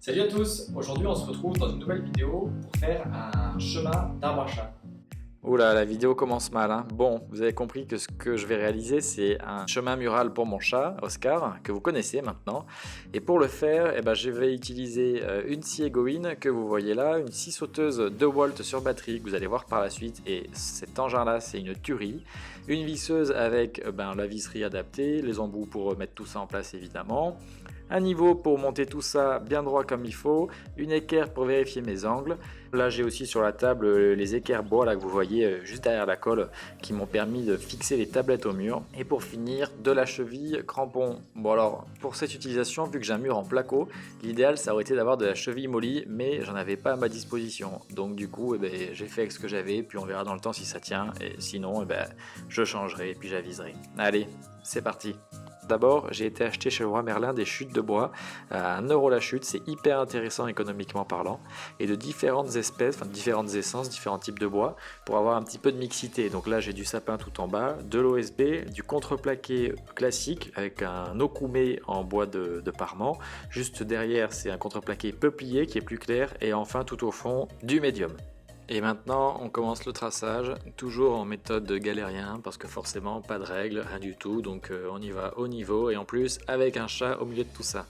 Salut à tous, aujourd'hui on se retrouve dans une nouvelle vidéo pour faire un chemin d'arbre à chat. Oula, la vidéo commence mal, hein. Bon, vous avez compris que ce que je vais réaliser, c'est un chemin mural pour mon chat, Oscar, que vous connaissez maintenant. Et pour le faire, je vais utiliser une scie Egoin que vous voyez là, une scie sauteuse 2 volts sur batterie que vous allez voir par la suite. Et cet engin-là, c'est une tuerie. Une visseuse avec la visserie adaptée, les embouts pour mettre tout ça en place évidemment. Un niveau pour monter tout ça bien droit comme il faut, une équerre pour vérifier mes angles. Là j'ai aussi sur la table les équerres bois là, que vous voyez juste derrière la colle qui m'ont permis de fixer les tablettes au mur. Et pour finir, de la cheville, crampon. Bon alors pour cette utilisation, vu que j'ai un mur en placo, l'idéal ça aurait été d'avoir de la cheville molly, mais j'en avais pas à ma disposition. Donc du coup j'ai fait avec ce que j'avais, puis on verra dans le temps si ça tient, et sinon je changerai et puis j'aviserai. Allez, c'est parti. D'abord, j'ai été acheter chez Leroy Merlin des chutes de bois à 1 € la chute, c'est hyper intéressant économiquement parlant, et de différentes espèces, enfin différentes essences, différents types de bois, pour avoir un petit peu de mixité. Donc là j'ai du sapin tout en bas, de l'OSB, du contreplaqué classique avec un okoumé en bois de parement, juste derrière c'est un contreplaqué peuplier qui est plus clair, et enfin tout au fond du médium. Et maintenant on commence le traçage, toujours en méthode galérien parce que forcément pas de règles, rien du tout, donc on y va au niveau et en plus avec un chat au milieu de tout ça.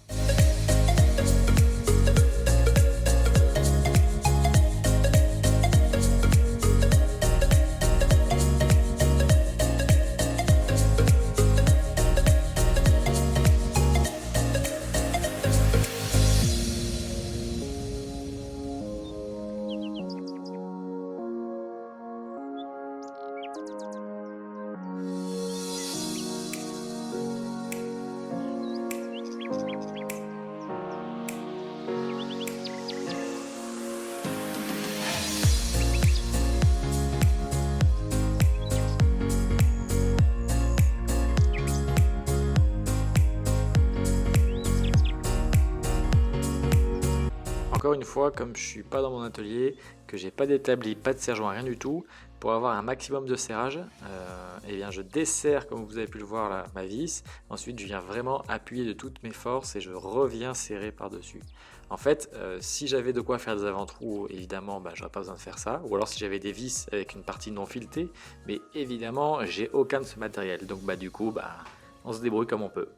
Encore une fois, comme je suis pas dans mon atelier, que j'ai pas d'établi, pas de serre-joint, rien du tout, pour avoir un maximum de serrage, je desserre, comme vous avez pu le voir là, ma vis. Ensuite je viens vraiment appuyer de toutes mes forces et je reviens serrer par dessus. En fait, si j'avais de quoi faire des avant-trous, évidemment j'aurais pas besoin de faire ça, ou alors si j'avais des vis avec une partie non filetée, mais évidemment j'ai aucun de ce matériel, donc du coup on se débrouille comme on peut.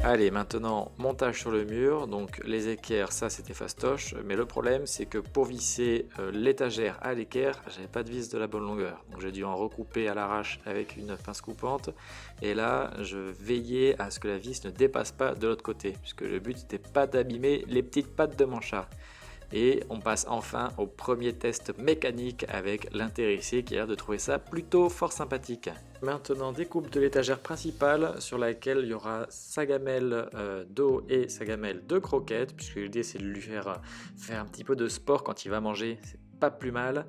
Allez, maintenant montage sur le mur, donc les équerres ça c'était fastoche, mais le problème c'est que pour visser l'étagère à l'équerre, j'avais pas de vis de la bonne longueur, donc j'ai dû en recouper à l'arrache avec une pince coupante, et là je veillais à ce que la vis ne dépasse pas de l'autre côté, puisque le but n'était pas d'abîmer les petites pattes de mon chat. Et on passe enfin au premier test mécanique avec l'intéressé qui a l'air de trouver ça plutôt fort sympathique. Maintenant découpe de l'étagère principale sur laquelle il y aura sa gamelle d'eau et sa gamelle de croquettes, puisque l'idée c'est de lui faire un petit peu de sport quand il va manger, c'est pas plus mal.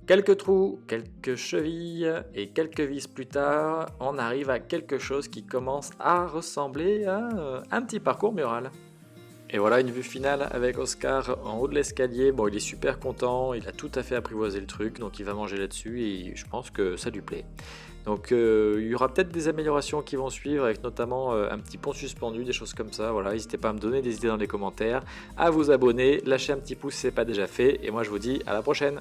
Quelques trous, quelques chevilles et quelques vis plus tard, on arrive à quelque chose qui commence à ressembler à un petit parcours mural. Et voilà une vue finale avec Oscar en haut de l'escalier. Bon, il est super content, il a tout à fait apprivoisé le truc, donc il va manger là-dessus et je pense que ça lui plaît. Donc il y aura peut-être des améliorations qui vont suivre, avec notamment un petit pont suspendu, des choses comme ça. Voilà, n'hésitez pas à me donner des idées dans les commentaires, à vous abonner, lâcher un petit pouce si ce n'est pas déjà fait, et moi je vous dis à la prochaine.